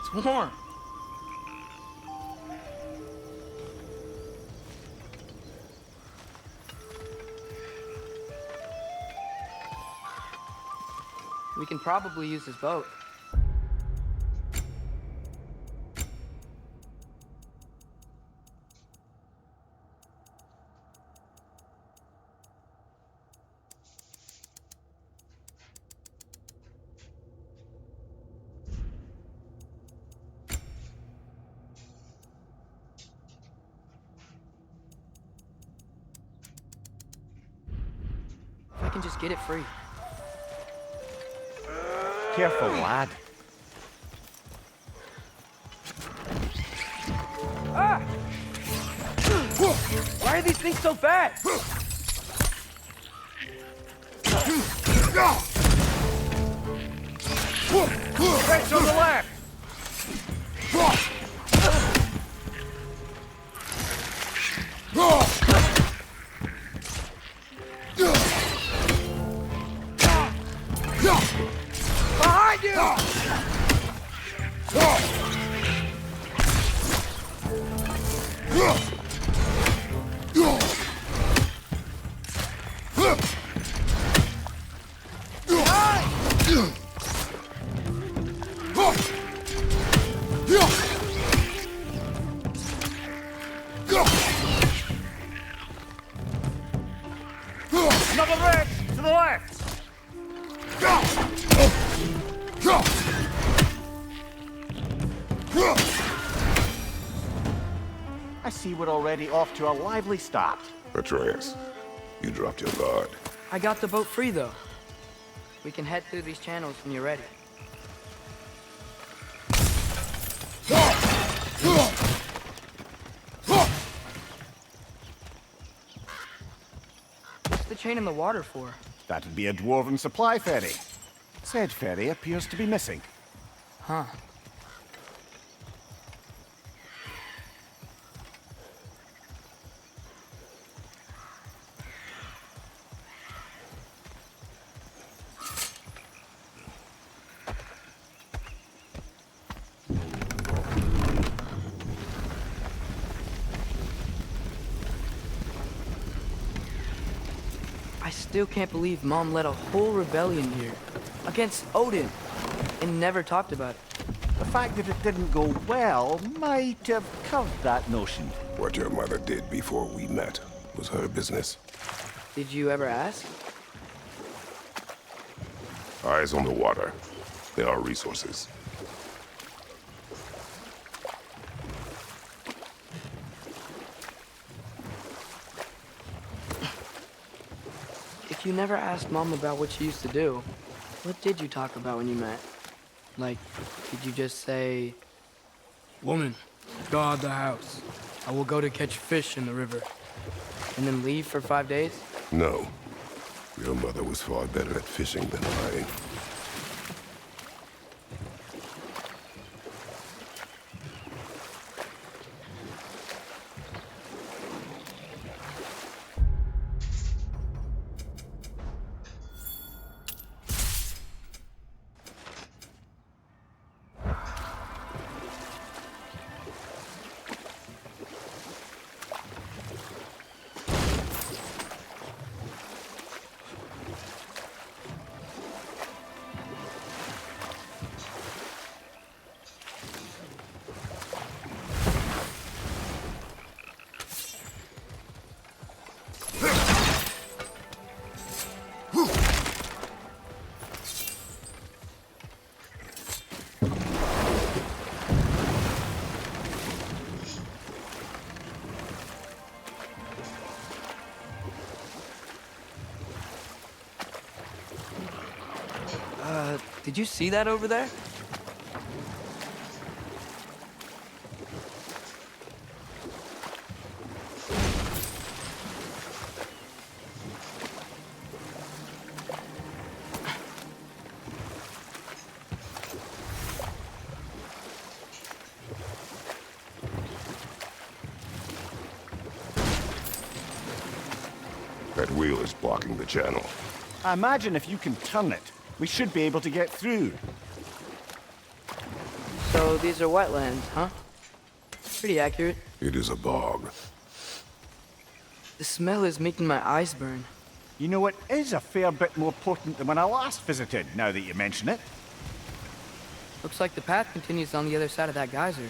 It's warm. We can probably use his boat. If I can just get it free. Careful, lad. Ah! Why are these things so fast? Right on the left! Behind you! Another red to the left! I see we're already off to a lively start. Atreus, you dropped your guard. I got the boat free, though. We can head through these channels when you're ready. What's the chain in the water for? That'd be a dwarven supply ferry. Said ferry appears to be missing. Huh. I still can't believe Mom led a whole rebellion here against Odin and never talked about it. The fact that it didn't go well might have curved that notion. What your mother did before we met was her business. Did you ever ask? Eyes on the water. There are resources. If you never asked Mom about what she used to do, what did you talk about when you met? Like, did you just say, "Woman, guard the house. I will go to catch fish in the river," and then leave for 5 days? No. Your mother was far better at fishing than I. Did you see that over there? That wheel is blocking the channel. I imagine if you can turn it, we should be able to get through. So, So these are wetlands, huh? Pretty accurate. It is a bog. The smell is making my eyes burn. You know, it is a fair bit more potent than when I last visited, now that you mention it. Looks like the path continues on the other side of that geyser.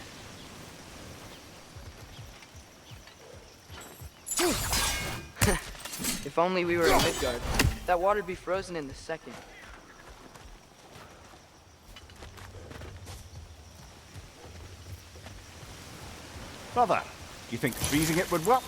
If only we were in Midgard. That water'd be frozen in a second. Brother, do you think freezing it would work?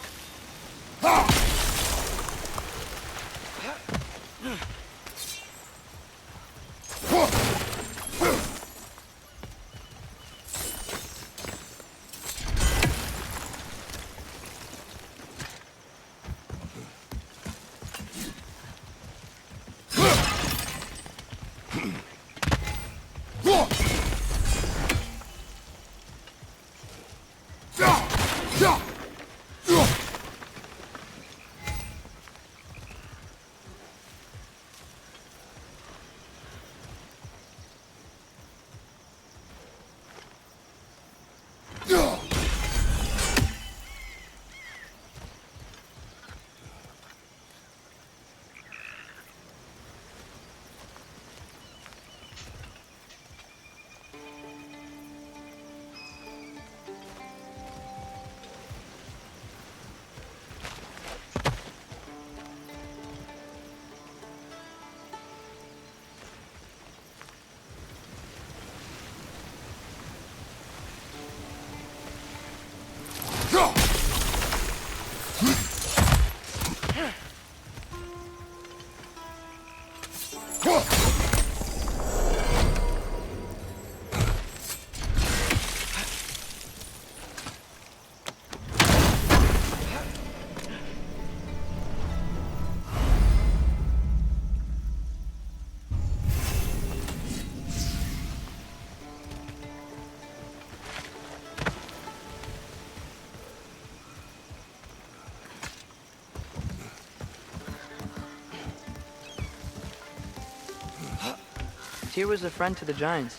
Tyr was a friend to the Giants.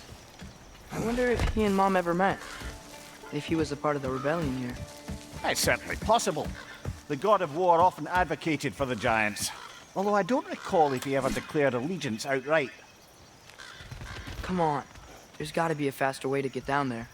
I wonder if he and Mom ever met. If he was a part of the rebellion here. It's certainly possible. The god of war often advocated for the giants. Although I don't recall if he ever declared allegiance outright. Come on. There's gotta be a faster way to get down there.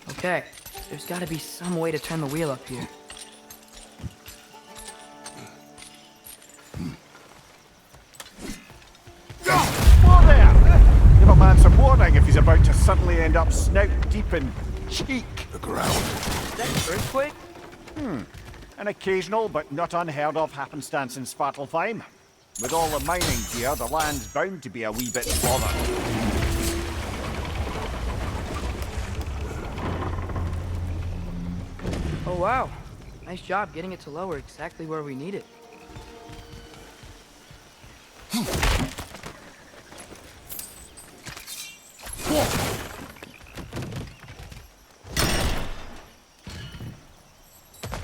Okay, there's gotta be some way to turn the wheel up here. Whoa there! Give a man some warning if he's about to suddenly end up snout deep in cheek. The ground. Is that an earthquake? An occasional but not unheard of happenstance in Svartalfheim. With all the mining here, the land's bound to be a wee bit bothered. Oh wow, nice job getting it to lower exactly where we need it.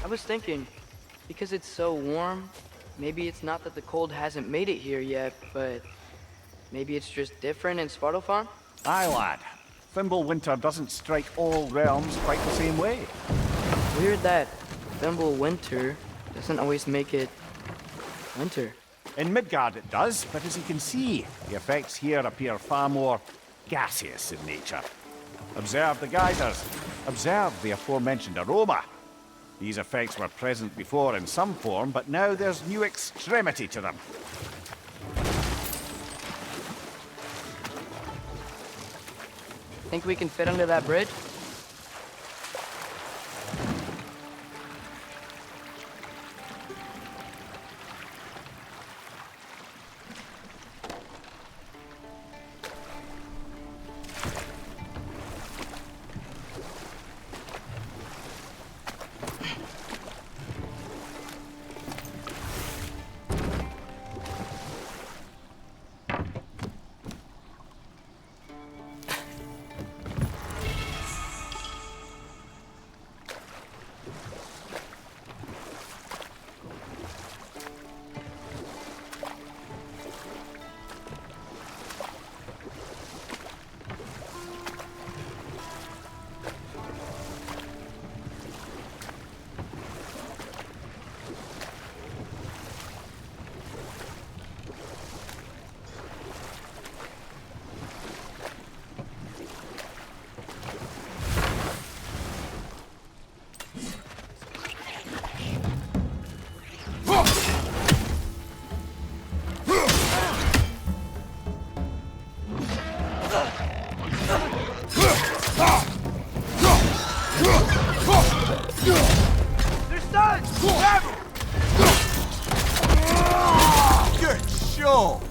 I was thinking, because it's so warm, maybe it's not that the cold hasn't made it here yet, but maybe it's just different in Svartalfheim? Aye, lad. Fimbulwinter doesn't strike all realms quite the same way. Weird that Fimbulwinter doesn't always make it winter. In Midgard it does, but as you can see, the effects here appear far more gaseous in nature. Observe the geysers. Observe the aforementioned aroma. These effects were present before in some form, but now there's new extremity to them. Think we can fit under that bridge? Good show!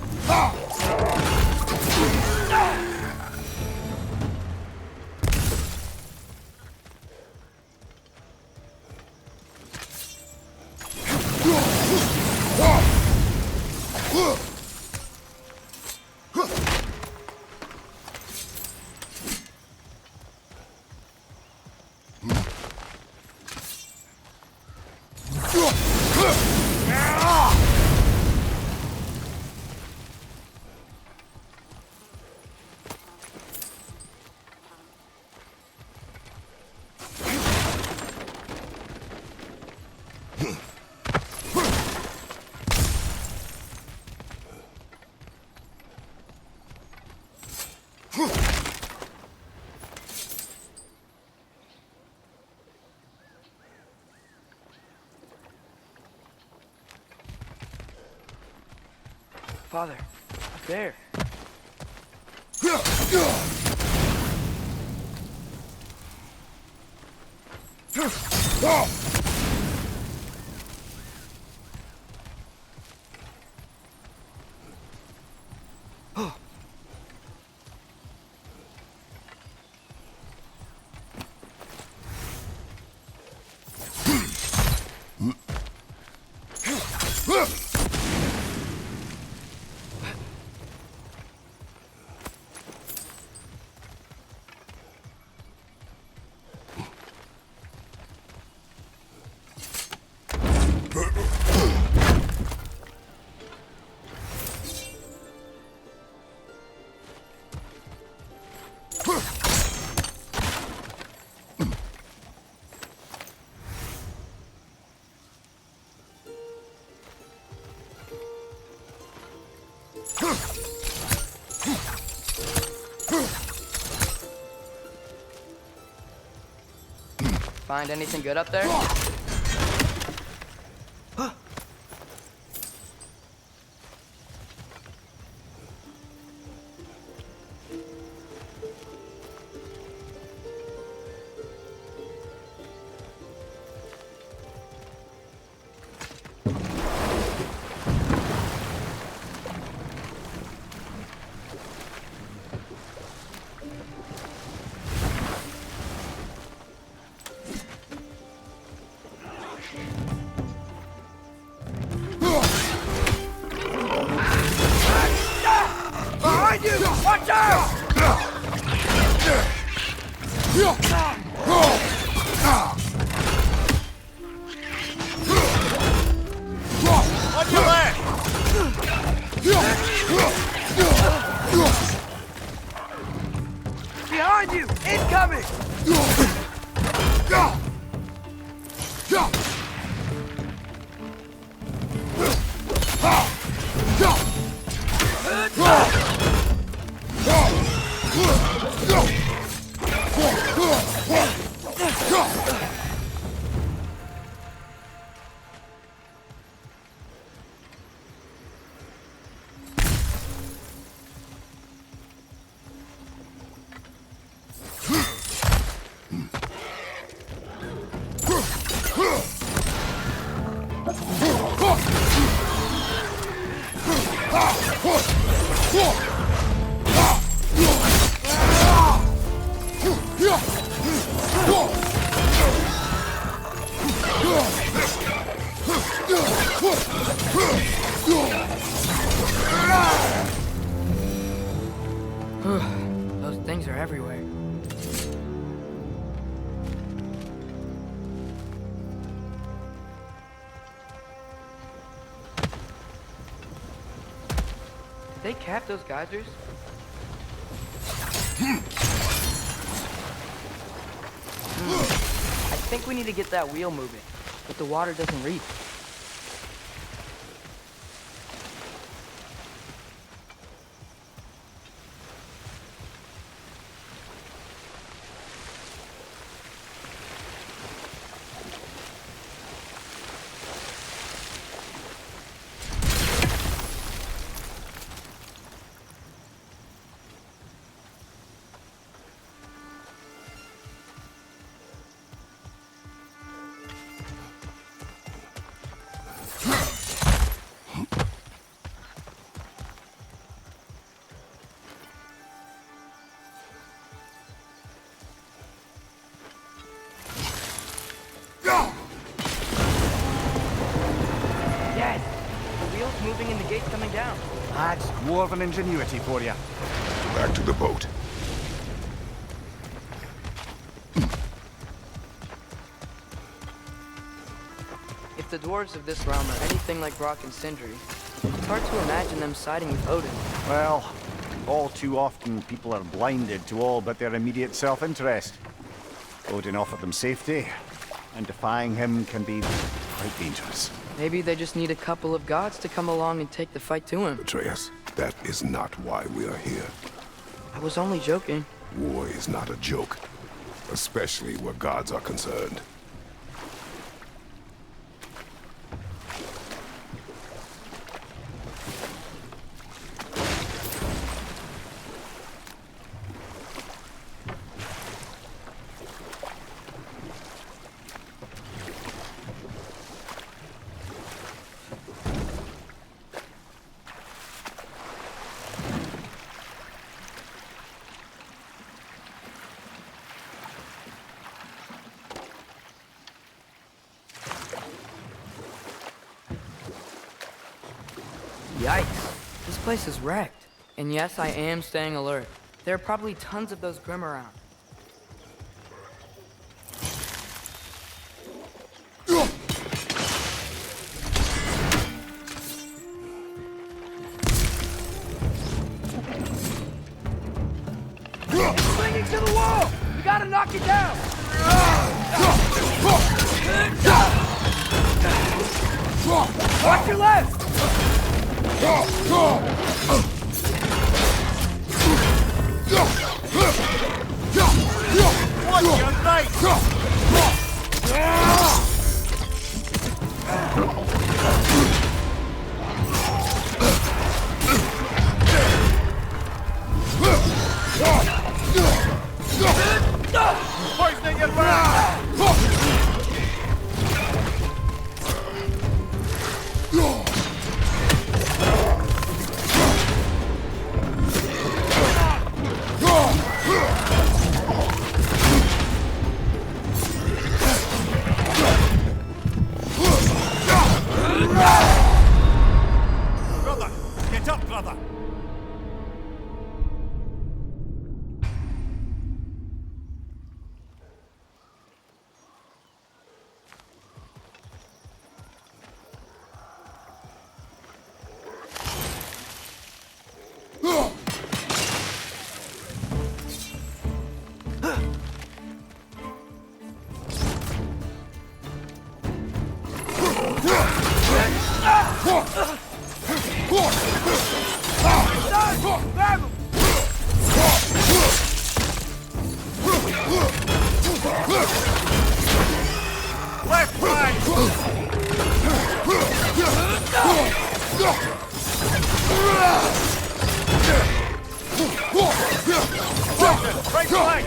Father, up there. Find anything good up there? Behind you! Watch out! On your left! Behind you! Incoming! Those things are everywhere. Did they cap those geysers? I think we need to get that wheel moving, but the water doesn't reach. Yes! The wheel's moving and the gate's coming down. That's dwarven ingenuity for you. Back to the boat. If the dwarves of this realm are anything like Brock and Sindri, it's hard to imagine them siding with Odin. Well, all too often people are blinded to all but their immediate self-interest. Odin offered them safety, and defying him can be quite dangerous. Maybe they just need a couple of gods to come along and take the fight to him. Atreus, that is not why we are here. I was only joking. War is not a joke, especially where gods are concerned. Yikes. This place is wrecked. And yes, I am staying alert. There are probably tons of those Grim around. Swinging Getting to the wall! We gotta knock it down! Watch your left! Watch your right! Poisoning your back! Brother! Get up, brother! Grab him! Left flank! Right flank!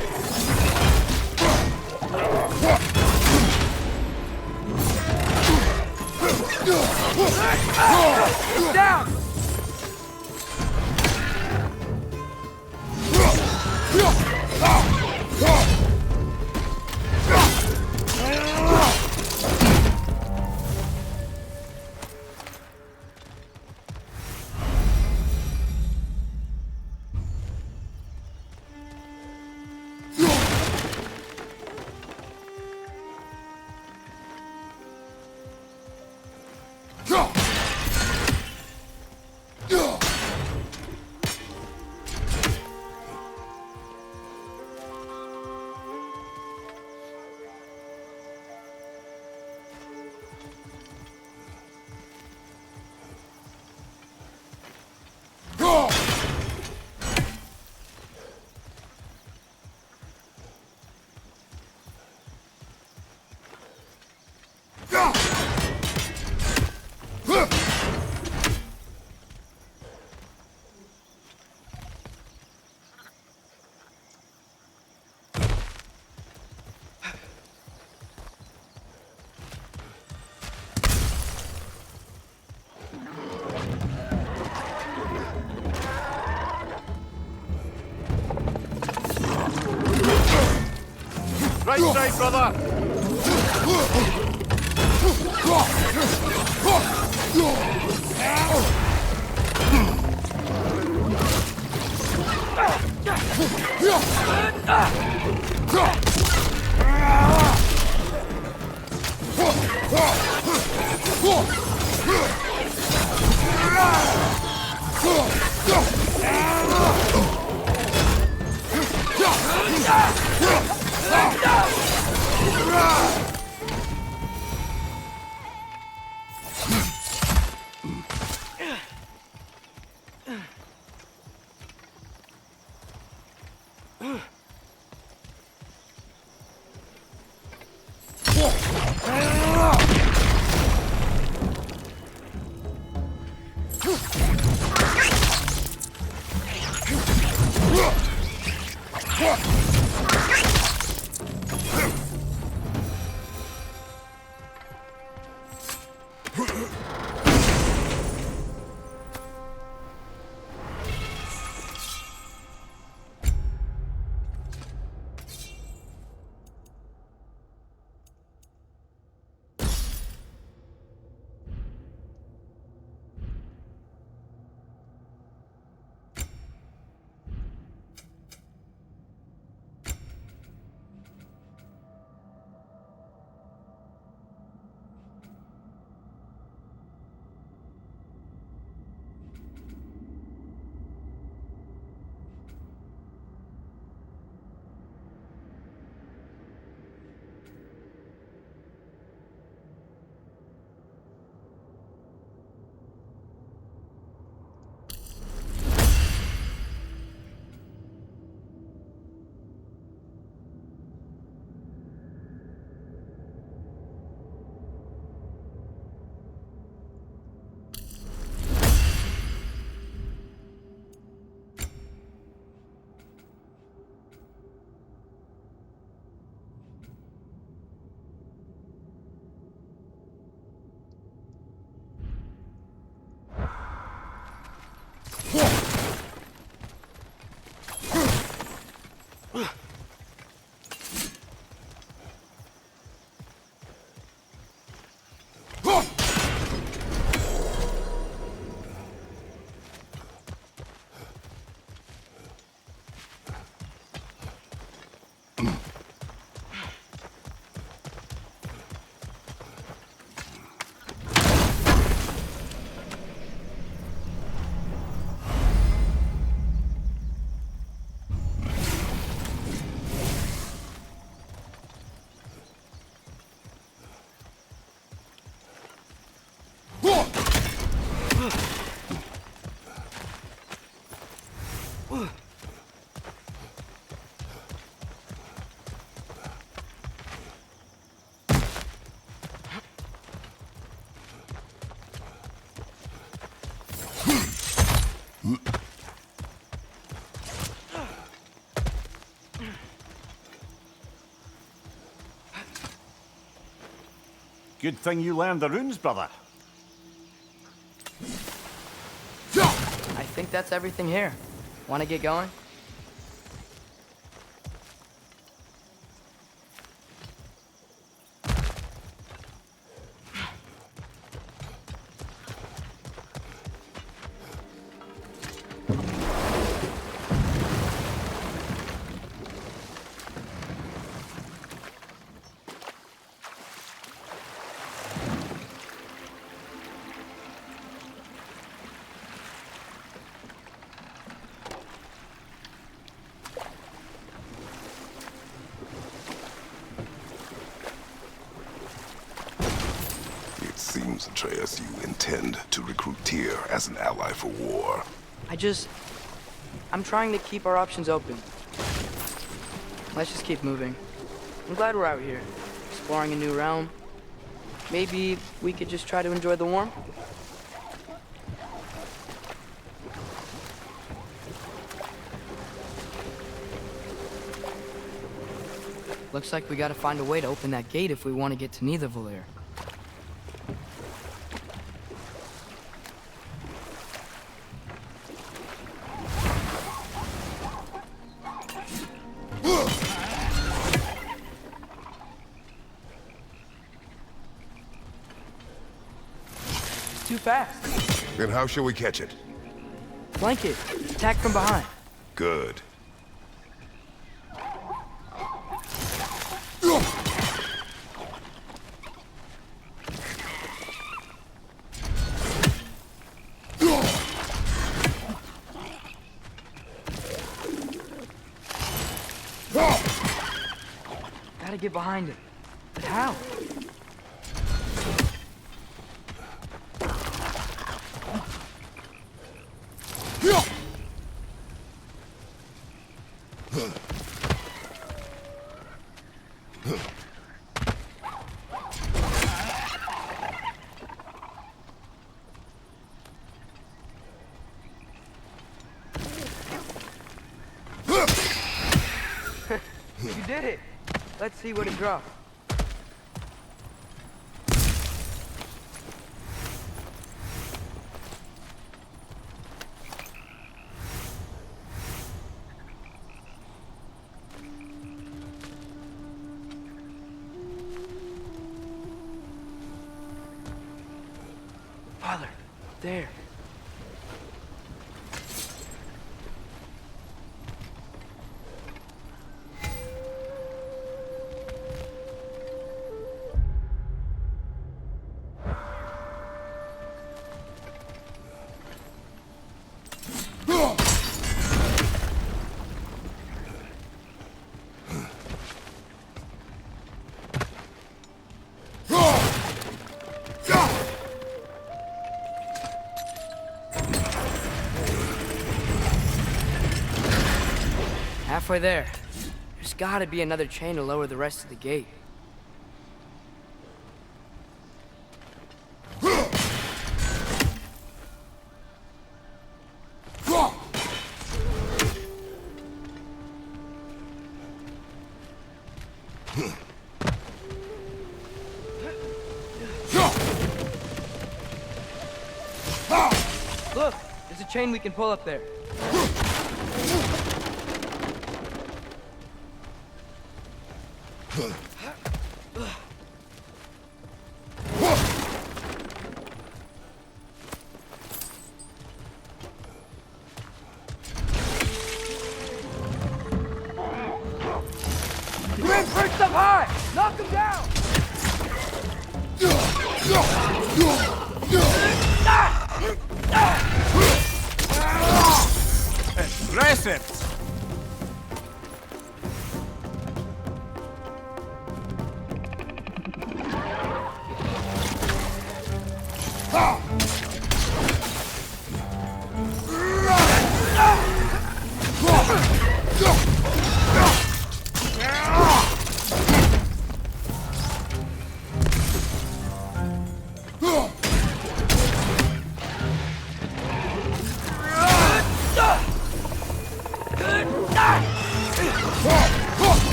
Down! Right side, brother! Good thing you learned the runes, brother. I think that's everything here. Want to get going? It seems, Atreus, you intend to recruit Tyr as an ally for war. I'm trying to keep our options open. Let's just keep moving. I'm glad we're out here, exploring a new realm. Maybe we could just try to enjoy the warmth? Looks like we gotta find a way to open that gate if we want to get to Nidavellir. It's too fast. Then how shall we catch it? Flank it. Attack from behind. Good. Gotta get behind it. But how? You did it! Let's see what it drops. Father, there. Halfway there. There's gotta be another chain to lower the rest of the gate. Look, there's a chain we can pull up there. Grim perched up high! Knock him down! Impressive!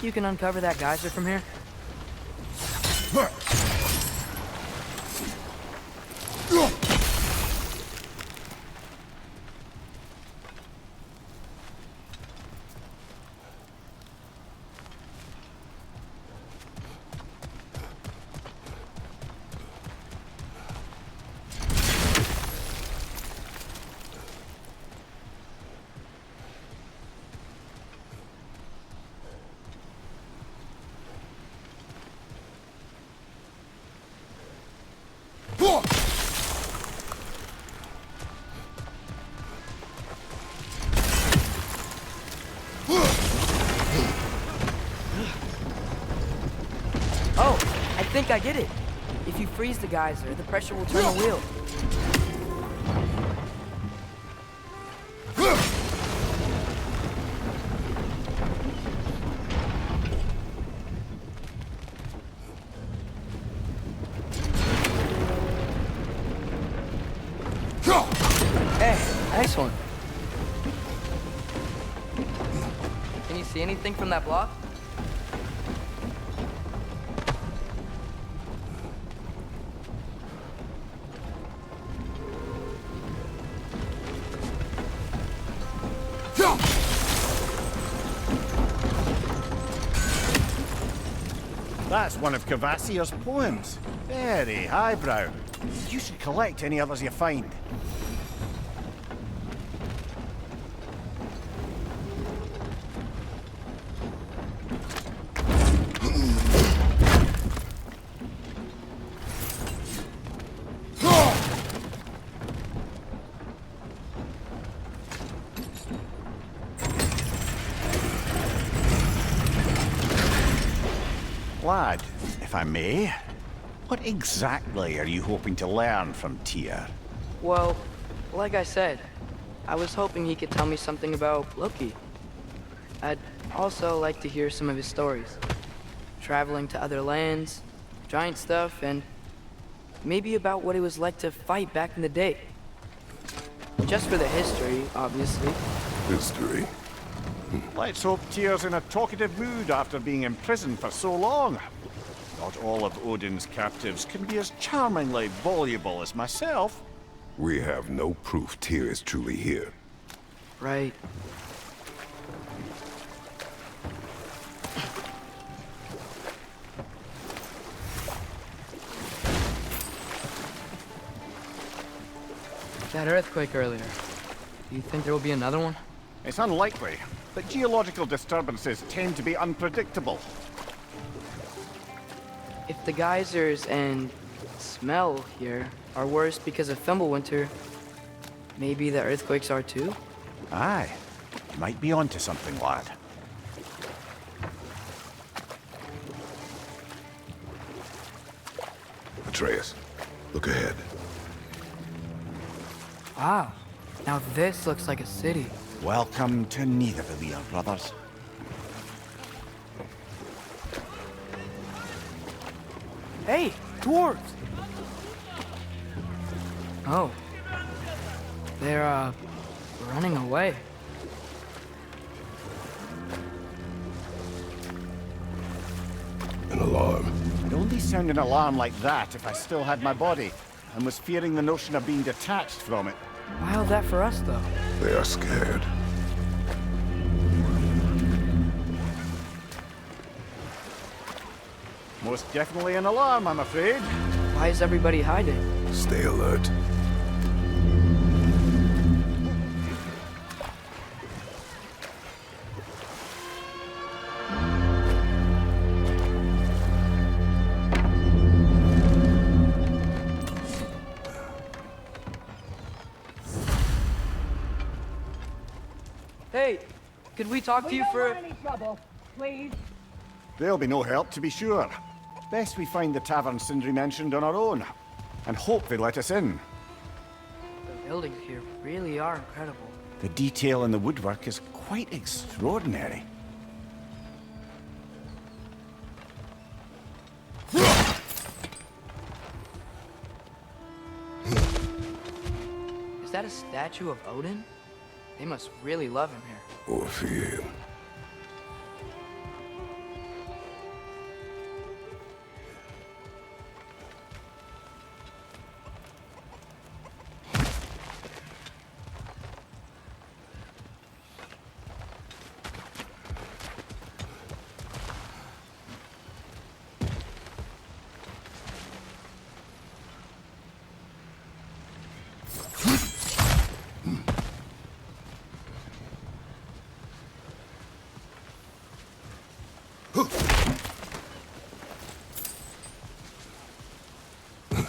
think you can uncover that geyser from here? Oh, I think I get it. If you freeze the geyser, the pressure will turn the wheel. Hey, nice one. Can you see anything from that block? That's one of Cavassier's poems. Very highbrow. You should collect any others you find. Lad, if I may, what exactly are you hoping to learn from Tyr? Well, like I said, I was hoping he could tell me something about Loki. I'd also like to hear some of his stories. Traveling to other lands, giant stuff, and maybe about what it was like to fight back in the day. Just for the history, obviously. History. Let's hope Tyr's in a talkative mood after being imprisoned for so long. Not all of Odin's captives can be as charmingly voluble as myself. We have no proof Tyr is truly here. Right. That earthquake earlier. Do you think there will be another one? It's unlikely, but geological disturbances tend to be unpredictable. If the geysers and smell here are worse because of Fimbulwinter, maybe the earthquakes are too? Aye, you might be onto something, lad. Atreus, look ahead. Wow. Now this looks like a city. Welcome to Nidavellir, brothers. Hey, dwarves! Oh. They're, running away. An alarm. It'd only sound an alarm like that if I still had my body, and was fearing the notion of being detached from it. Wild that for us, though. They are scared. Most definitely an alarm, I'm afraid. Why is everybody hiding? Stay alert. Hey, could we talk to you We for... don't want any trouble, please. There'll be no help, to be sure. Best we find the tavern Sindri mentioned on our own, and hope they let us in. The buildings here really are incredible. The detail in the woodwork is quite extraordinary. Is that a statue of Odin? They must really love him here. Or fear him.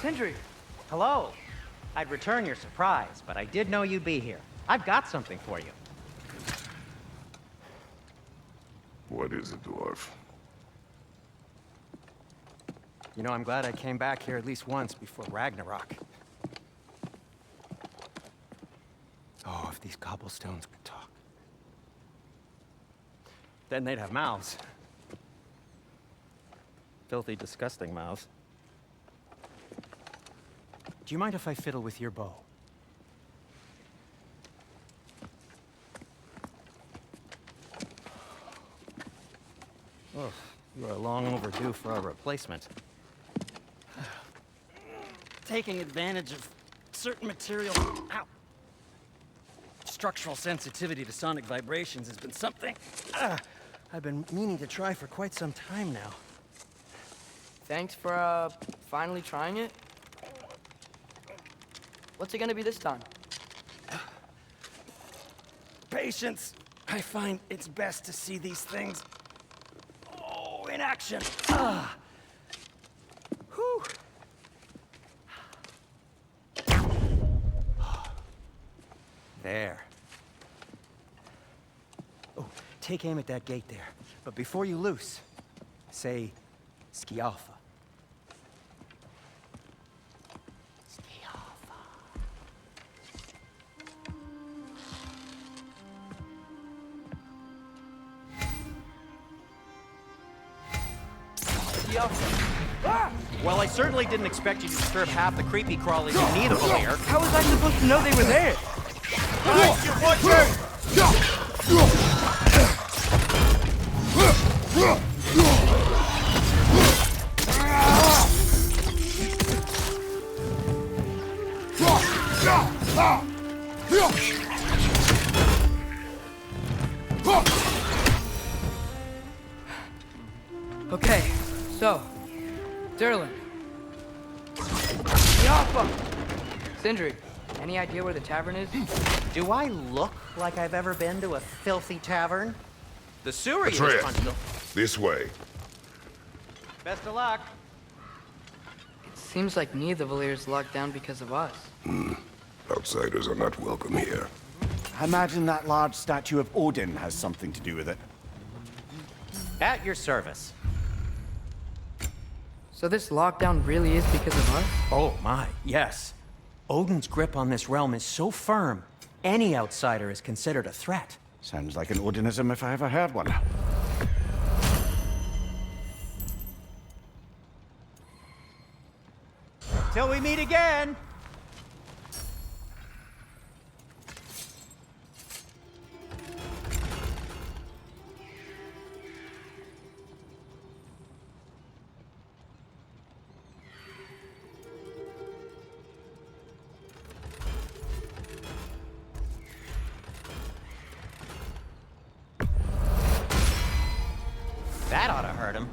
Sindri! Hello. I'd return your surprise, but I did know you'd be here. I've got something for you. What is it, dwarf? You know, I'm glad I came back here at least once before Ragnarok. Oh, if these cobblestones could talk. Then they'd have mouths. Filthy, disgusting mouths. Do you mind if I fiddle with your bow? Oh, you are long overdue for a replacement. Taking advantage of certain material. Ow! Structural sensitivity to sonic vibrations has been something I've been meaning to try for quite some time now. Thanks for, finally trying it. What's it gonna be this time? Patience. I find it's best to see these things, in action. Whew. There. Oh, take aim at that gate there. But before you loose, say, Skialfa. Well, I certainly didn't expect you to disturb half the creepy crawlies you need over here. How was I supposed to know they were there? Okay, so, Derlin. Yaffa! Sindri, any idea where the tavern is? Do I look like I've ever been to a filthy tavern? The sewer is Atreus, punched. this way. Best of luck. It seems like neither Valyr's locked down because of us. Outsiders are not welcome here. I imagine that large statue of Odin has something to do with it. At your service. So this lockdown really is because of us? Oh my, yes. Odin's grip on this realm is so firm, any outsider is considered a threat. Sounds like an Odinism if I ever heard one. Till we meet again! That ought to hurt him.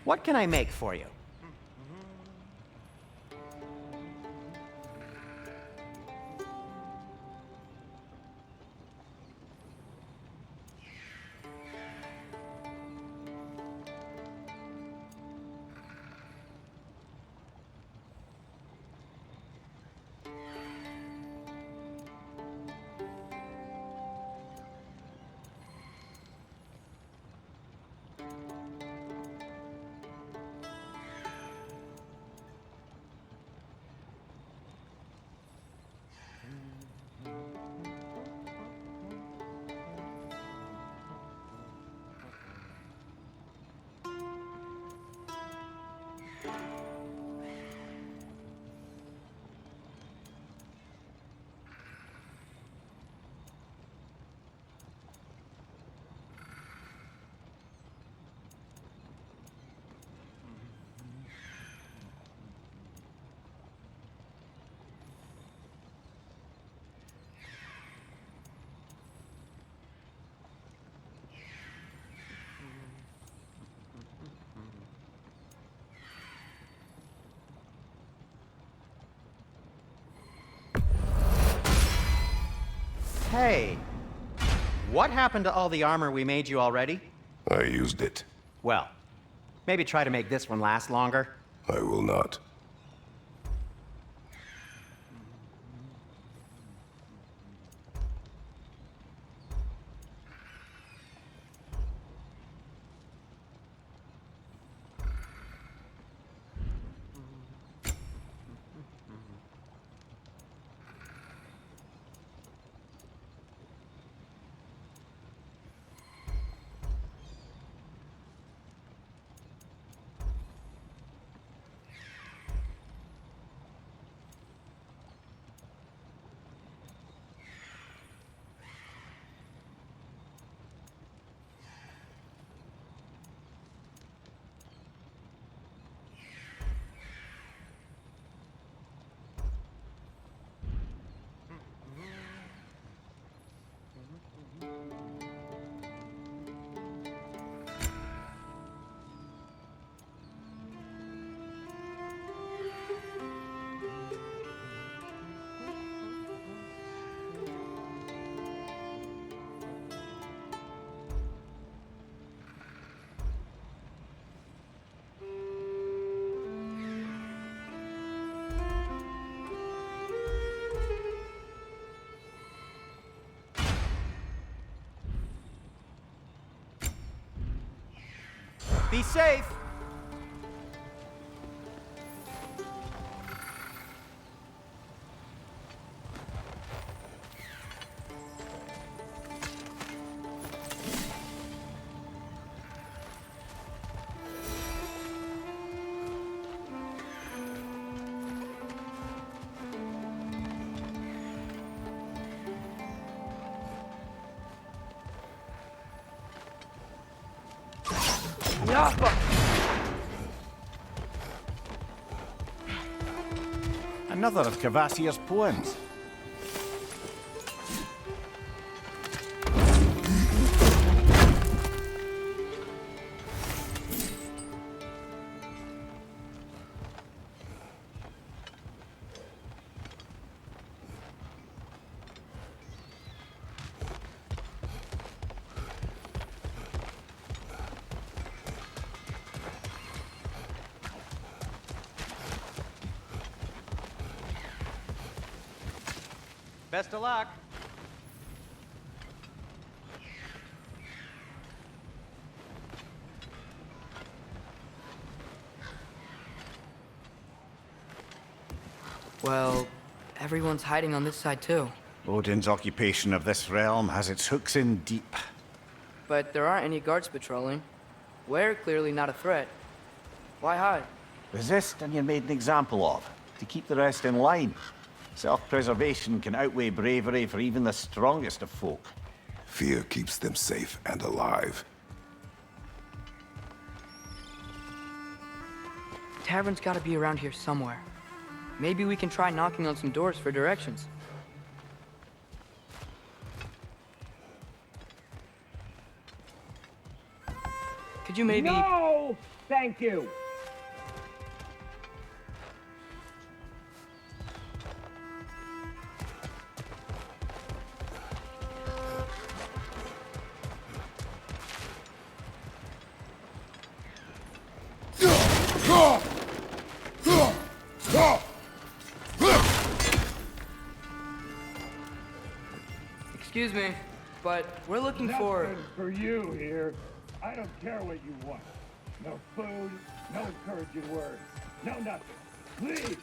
What can I make for you? Hey, what happened to all the armor we made you already? I used it. Well, maybe try to make this one last longer. I will not. Be safe! Another of Cavassier's poems. Best of luck. Well, everyone's hiding on this side too. Odin's occupation of this realm has its hooks in deep. But there aren't any guards patrolling. We're clearly not a threat. Why hide? Resist and you're made an example of, to keep the rest in line. Self-preservation can outweigh bravery for even the strongest of folk. Fear keeps them safe and alive. Tavern's gotta be around here somewhere. Maybe we can try knocking on some doors for directions. Could you maybe... No! Thank you! Excuse me, but we're looking for... Nothing for you here. I don't care what you want. No food, no encouraging words, no nothing. Please!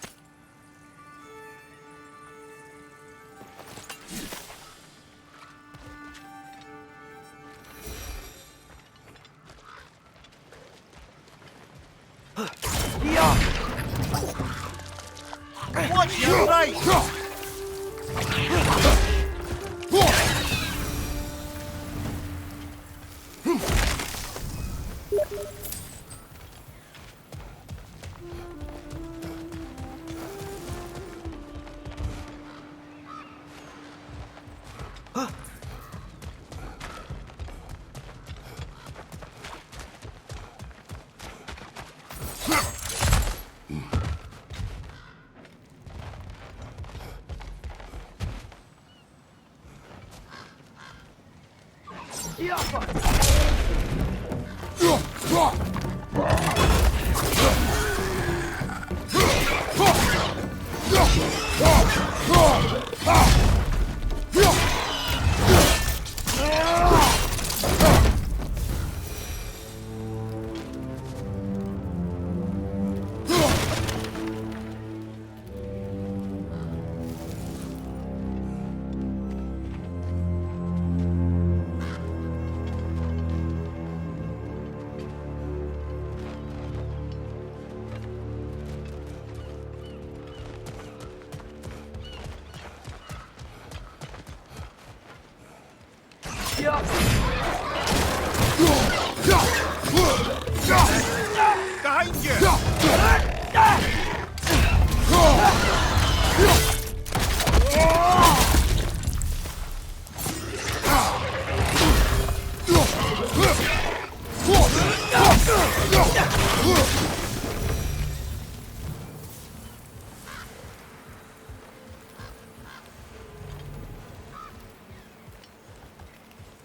Watch your right! Behind you!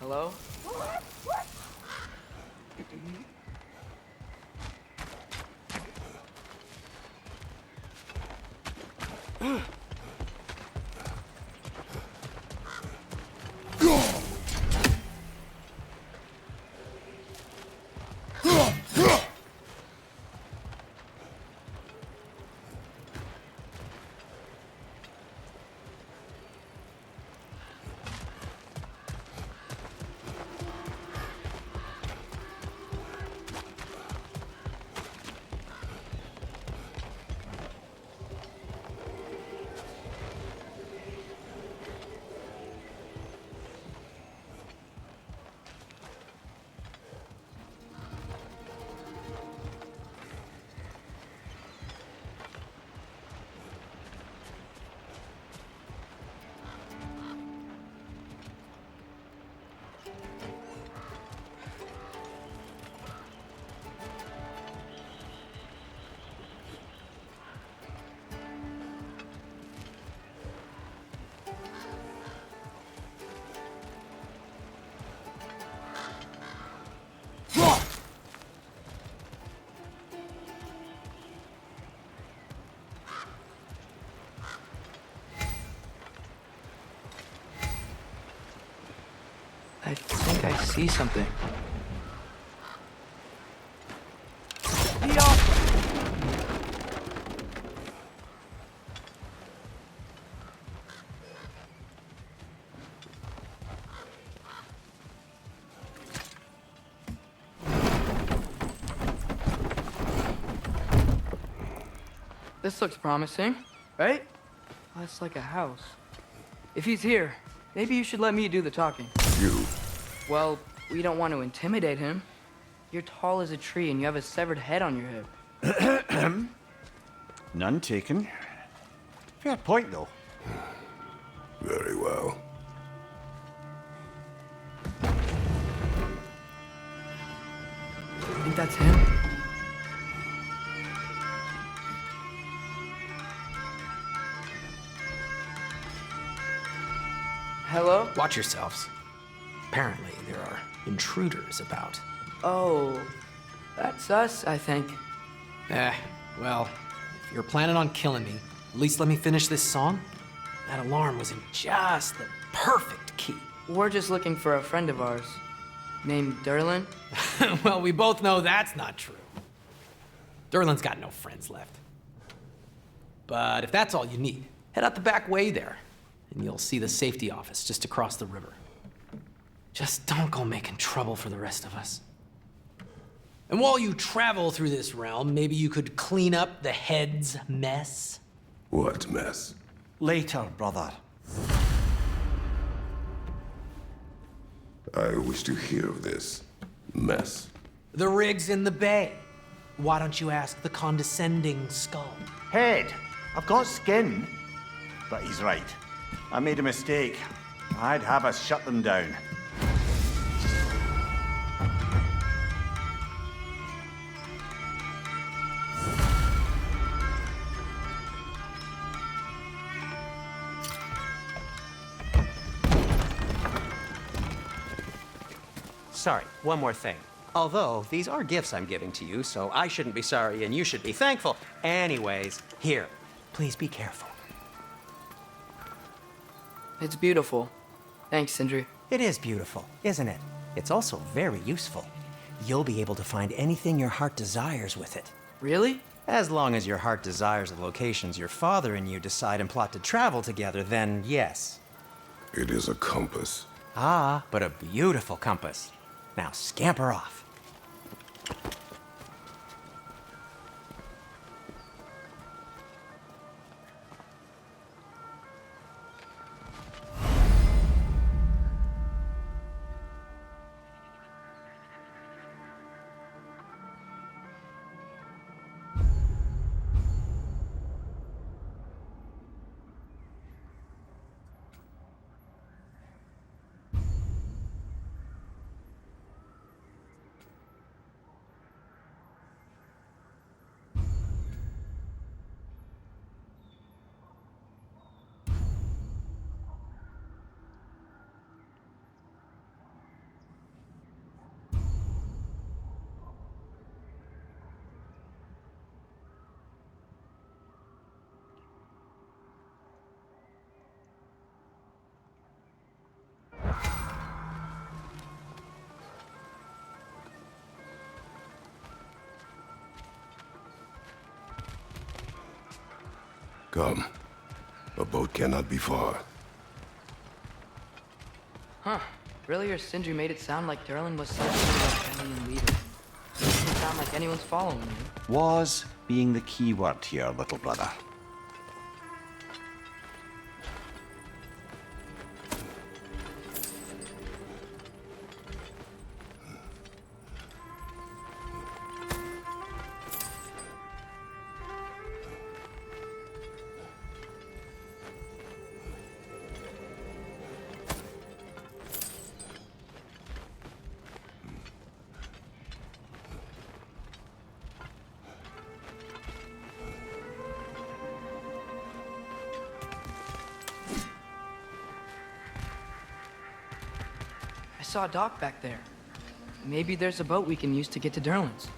Hello? I think I see something. This looks promising, right? Oh, it's like a house. If he's here, maybe you should let me do the talking. You. Well, we don't want to intimidate him. You're tall as a tree and you have a severed head on your hip. None taken. Fair point, though. Very well. think that's him? Hello? Watch yourselves. Apparently, there are intruders about. Oh, that's us, I think. Well, if you're planning on killing me, at least let me finish this song. That alarm was in just the perfect key. We're just looking for a friend of ours named Derlin. Well, we both know that's not true. Derlin's got no friends left. But if that's all you need, head out the back way there, and you'll see the safety office just across the river. Just don't go making trouble for the rest of us. And while you travel through this realm, maybe you could clean up the head's mess? What mess? Later, brother. I wish to hear of this mess. The rig's in the bay. Why don't you ask the condescending skull? Head, I've got skin. But he's right. I made a mistake. I'd have us shut them down. Sorry, one more thing. Although, these are gifts I'm giving to you, so I shouldn't be sorry and you should be thankful. Anyways, here, please be careful. It's beautiful. Thanks, Sindri. It is beautiful, isn't it? It's also very useful. You'll be able to find anything your heart desires with it. Really? As long as your heart desires the locations your father and you decide and plot to travel together, then yes. It is a compass. Ah, but a beautiful compass. Now scamper off. Come. A boat cannot be far. Huh. Earlier, Sindri made it sound like Derlin was some sort of alien leader. It doesn't sound like anyone's following him. Was being the key word here, little brother. I saw a dock back there. Maybe there's a boat we can use to get to Derlin's.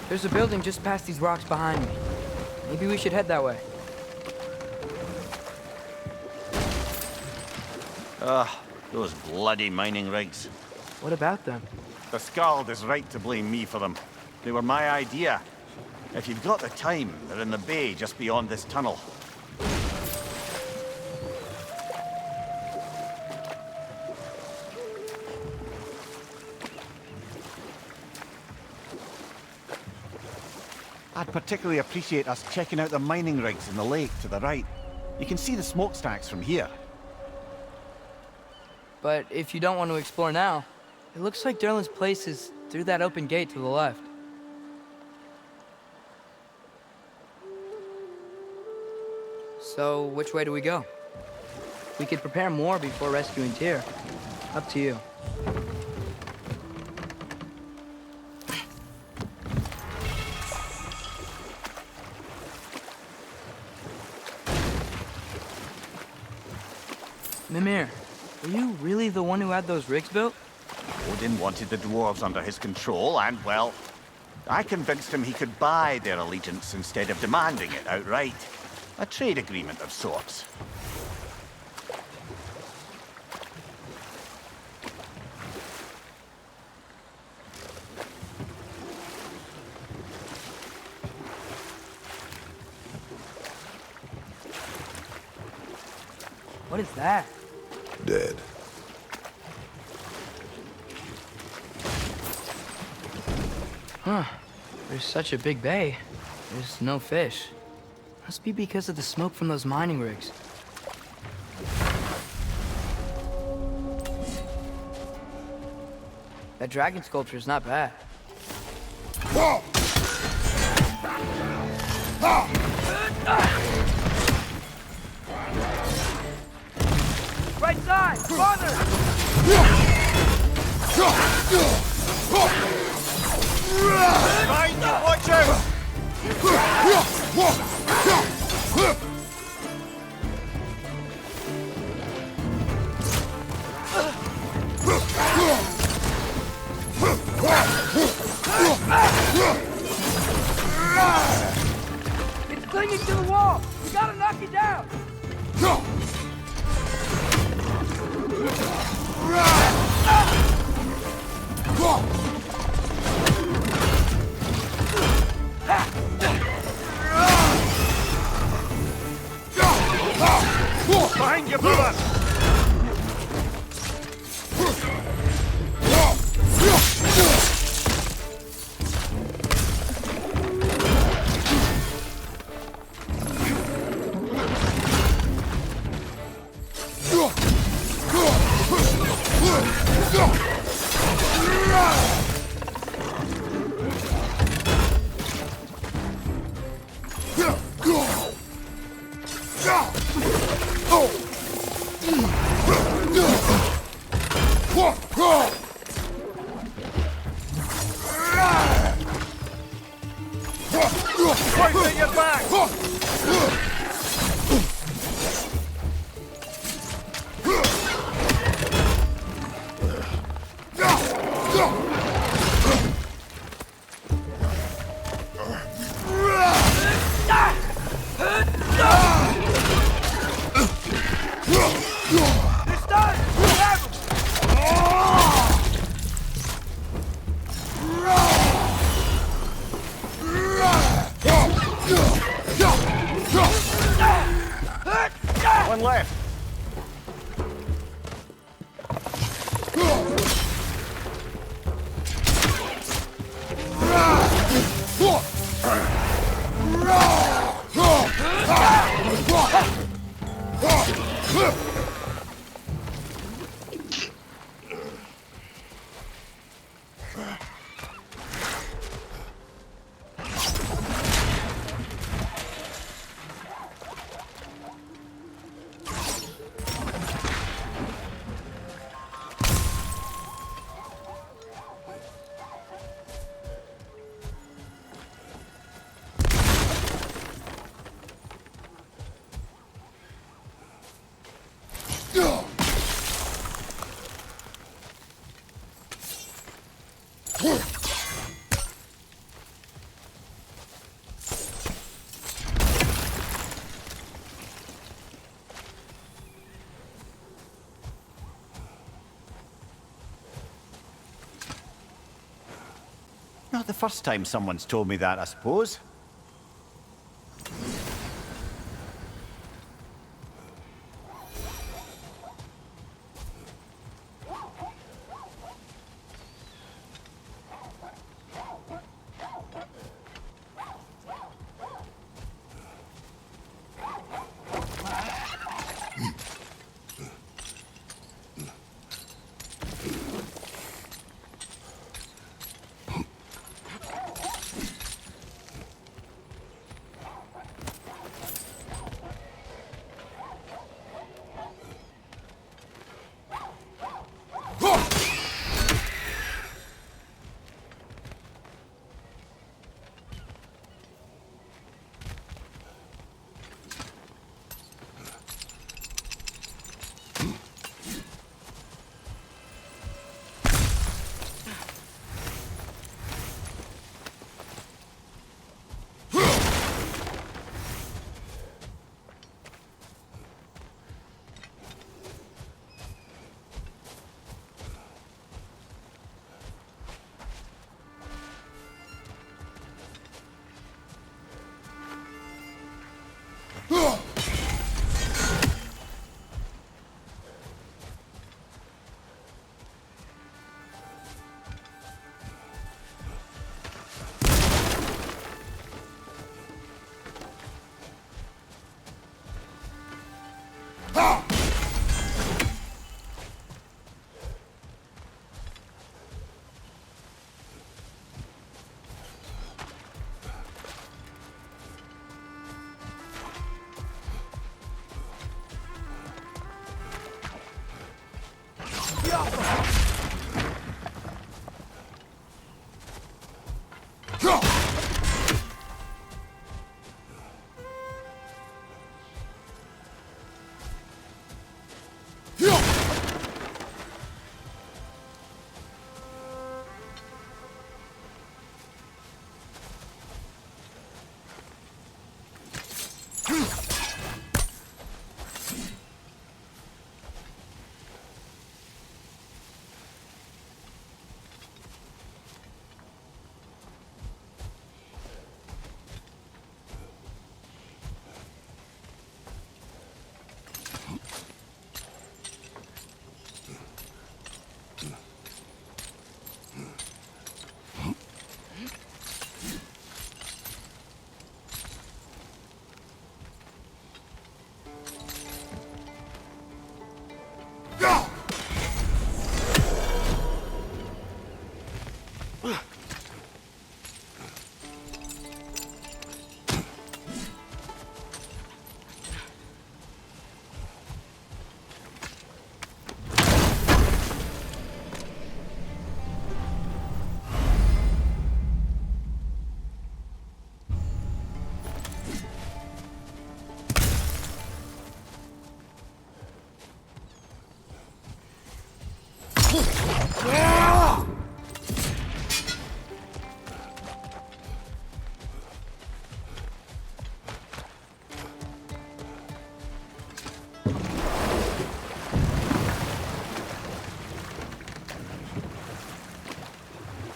There's a building just past these rocks behind me. Maybe we should head that way. Those bloody mining rigs. What about them? The Skald is right to blame me for them. They were my idea. If you've got the time, they're in the bay just beyond this tunnel. I'd particularly appreciate us checking out the mining rigs in the lake to the right. You can see the smokestacks from here. But if you don't want to explore now, it looks like Derlin's place is through that open gate to the left. So, which way do we go? We could prepare more before rescuing Tyr. Up to you. Mimir, were you really the one who had those rigs built? Odin wanted the dwarves under his control, and, well, I convinced him he could buy their allegiance instead of demanding it outright. A trade agreement of sorts. What is that? Dead. Huh. There's such a big bay. There's no fish. Must be because of the smoke from those mining rigs. That dragon sculpture is not bad. Right side! Farther! Behind you, watch out! It's clinging to the wall! We gotta knock it down! Behind you, brother! Pointing your back! This time! Grab him! One left. Not the first time someone's told me that, I suppose.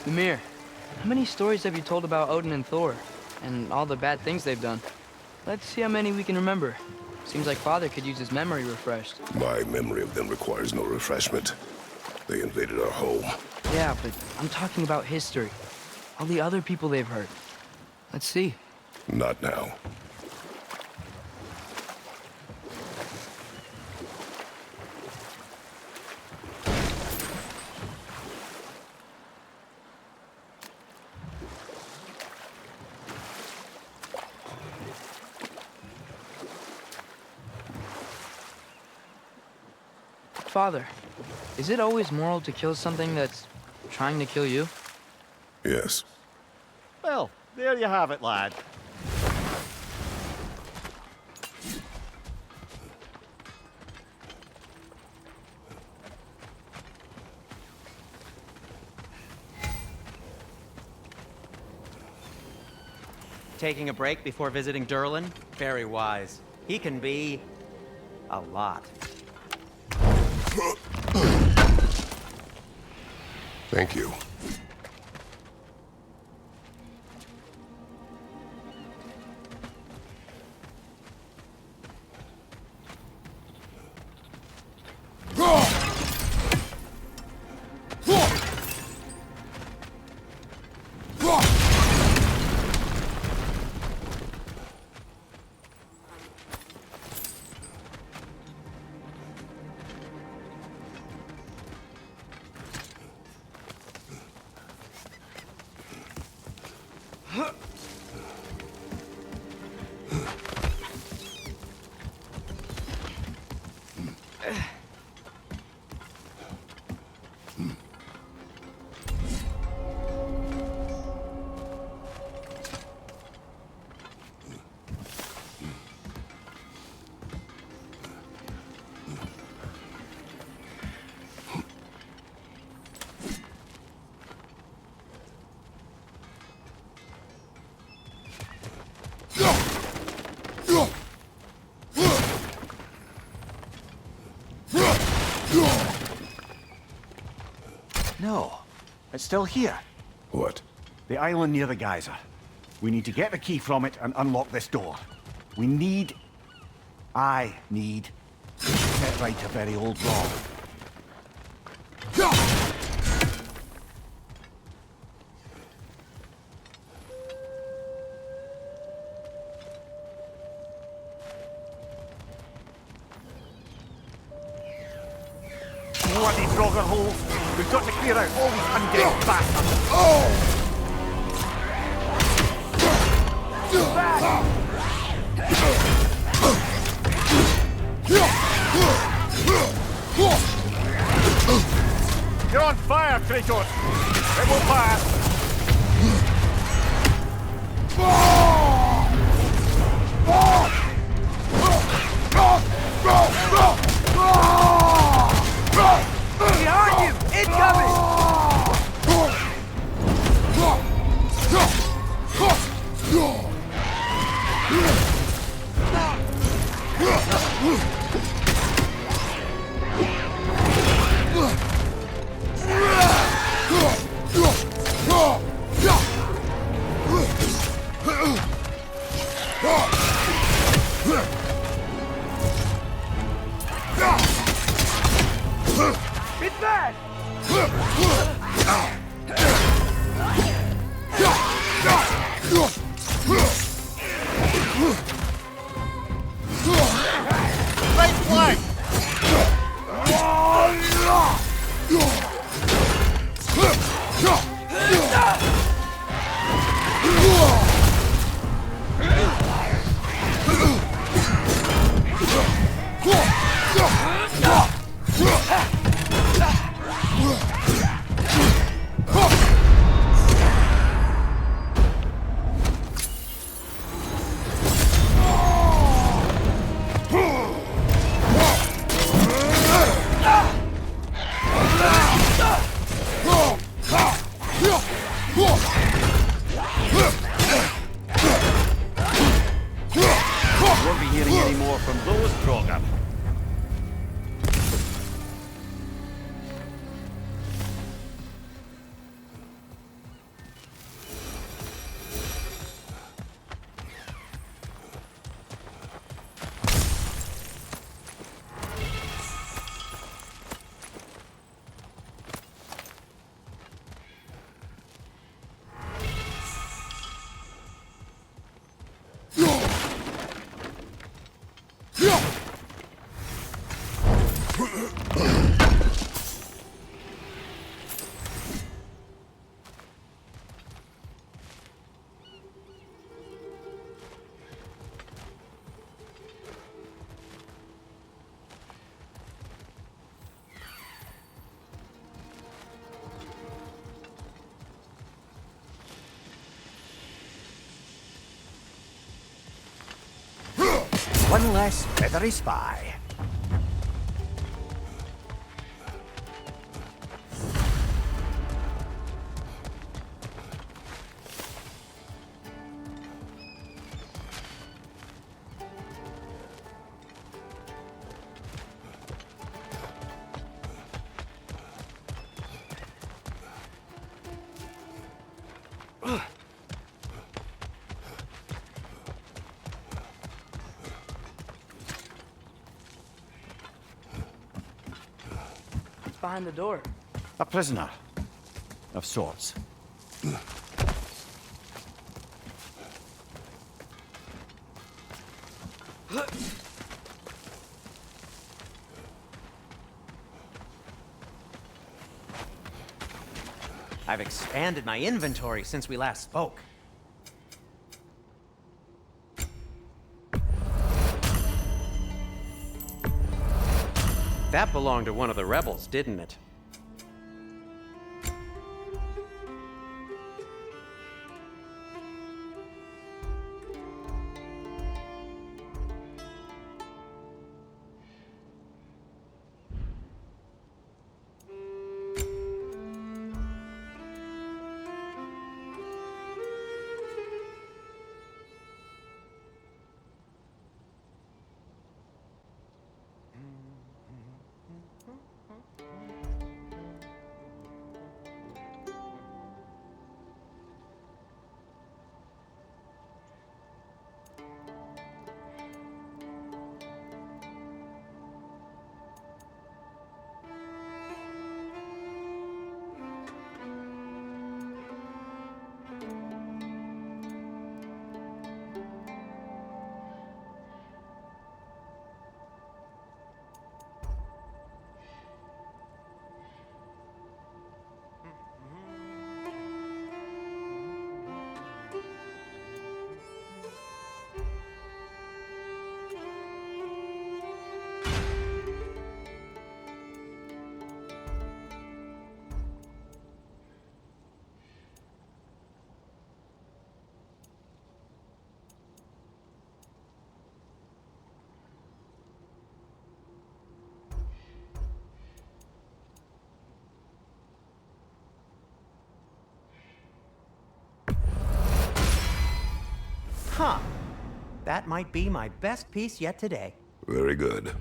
Ymir, how many stories have you told about Odin and Thor, and all the bad things they've done? Let's see how many we can remember. Seems like Father could use his memory refreshed. My memory of them requires no refreshment. They invaded our home. Yeah, but I'm talking about history. All the other people they've hurt. Let's see. Not now. Father, is it always moral to kill something that's trying to kill you? Yes. Well, there you have it, lad. Taking a break before visiting Durlin? Very wise. He can be a lot. Thank you. No, it's still here. What? The island near the geyser. We need to get the key from it and unlock this door. I need to set right a very old wrong. Bloody Frogger holes! We've got to clear out all these undead bastards! You're on fire, Kratos! It will pass! Behind you! Incoming! It's back! Right flank! Won't be hearing any more from those Draugr. One less feathery spy. Behind the door. A prisoner. Of sorts. I've expanded my inventory since we last spoke. That belonged to one of the rebels, didn't it? Huh. That might be my best piece yet today. Very good.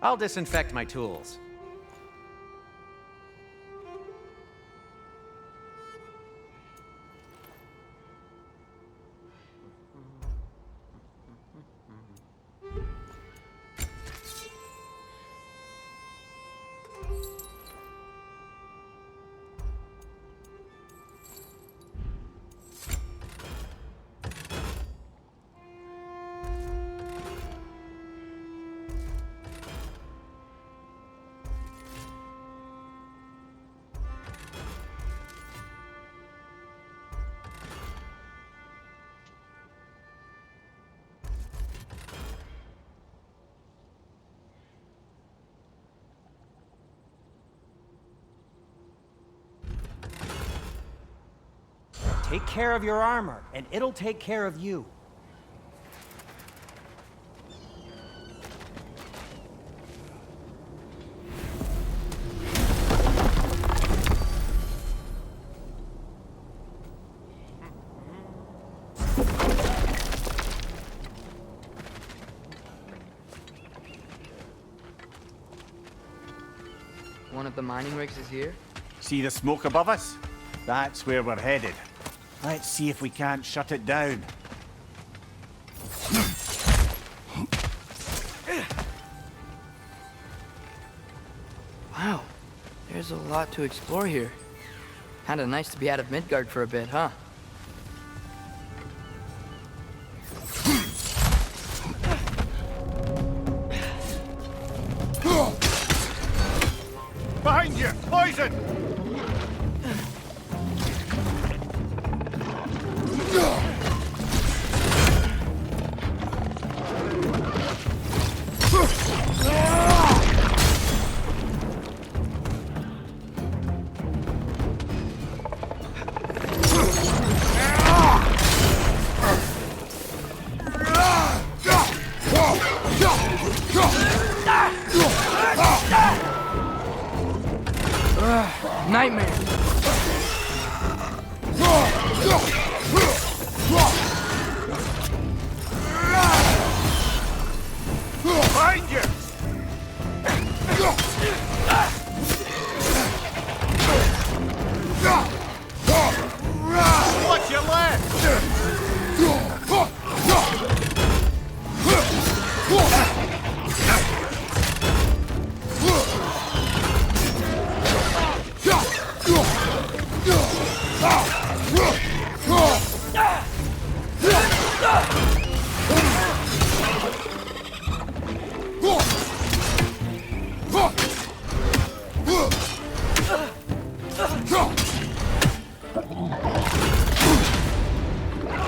I'll disinfect my tools. Take care of your armor, and it'll take care of you. One of the mining rigs is here? See the smoke above us? That's where we're headed. Let's see if we can't shut it down. Wow, there's a lot to explore here. Kinda nice to be out of Midgard for a bit, huh? Behind you! Poison! Nightmare! Behind you!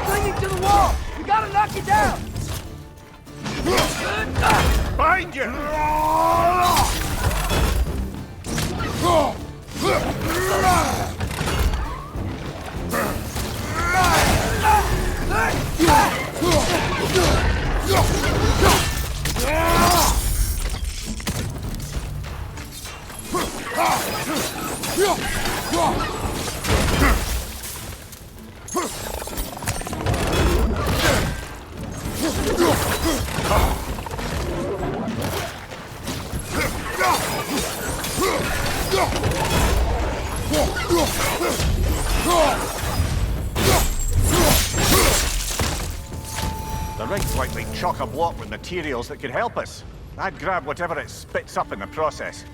Clinging to the wall! We gotta knock it down! Behind you! The rig's likely chock-a-block with materials that could help us. I'd grab whatever it spits up in the process.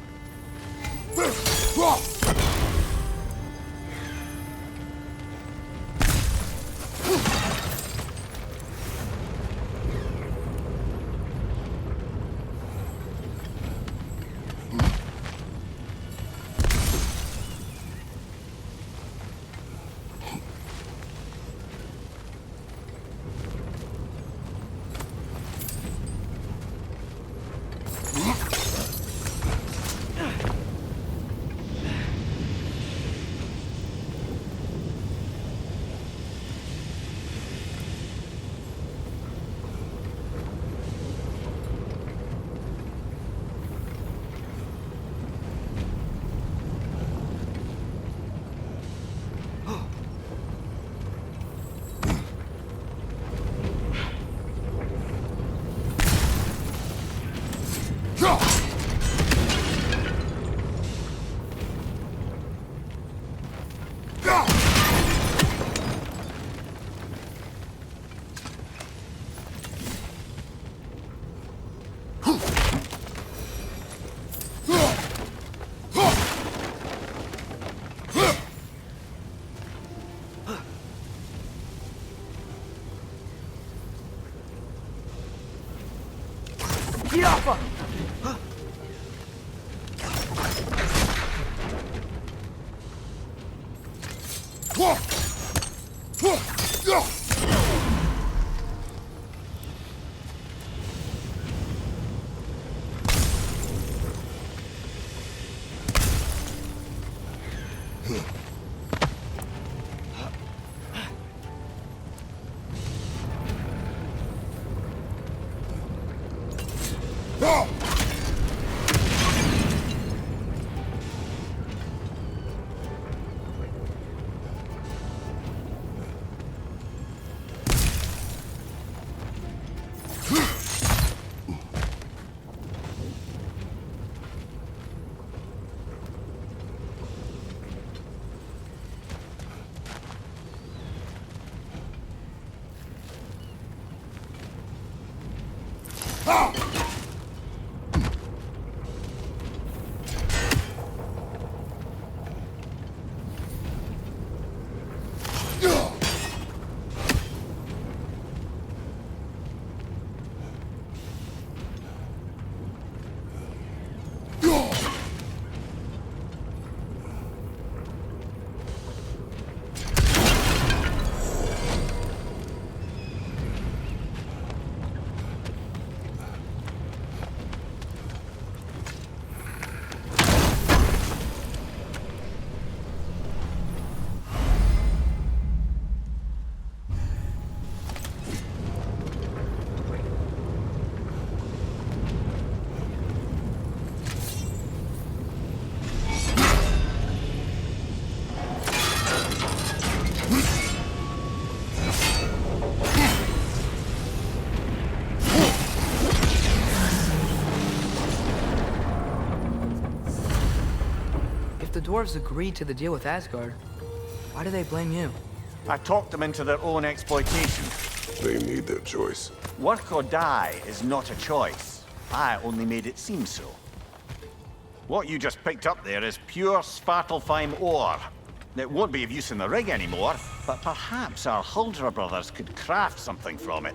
The dwarves agreed to the deal with Asgard. Why do they blame you? I talked them into their own exploitation. They made their choice. Work or die is not a choice. I only made it seem so. What you just picked up there is pure Svartalfheim ore. It won't be of use in the rig anymore, but perhaps our Huldra brothers could craft something from it.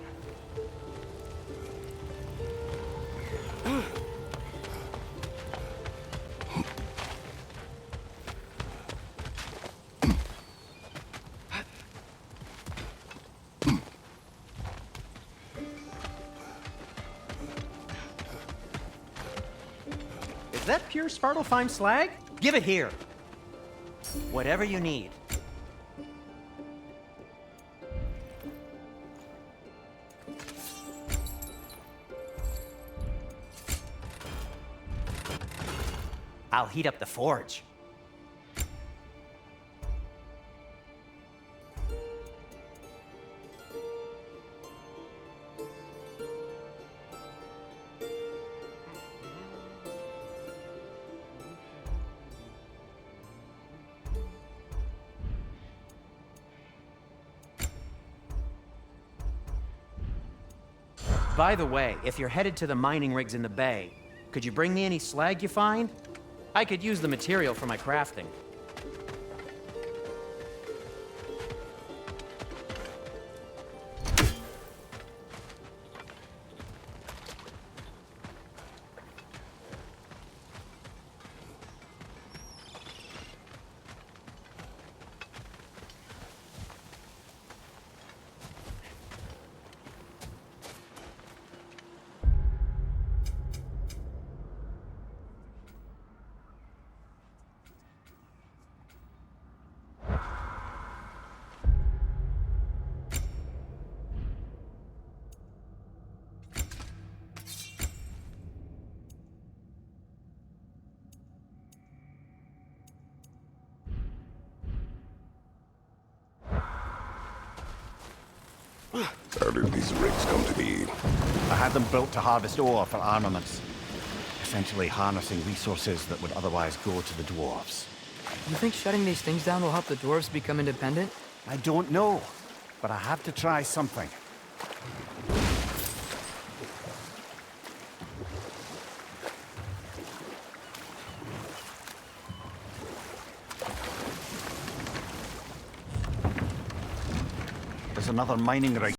Is that pure Svartalfheim slag? Give it here. Whatever you need. I'll heat up the forge. By the way, if you're headed to the mining rigs in the bay, could you bring me any slag you find? I could use the material for my crafting. How did these rigs come to be? I had them built to harvest ore for armaments. Essentially harnessing resources that would otherwise go to the dwarves. You think shutting these things down will help the dwarves become independent? I don't know, but I have to try something. There's another mining rig.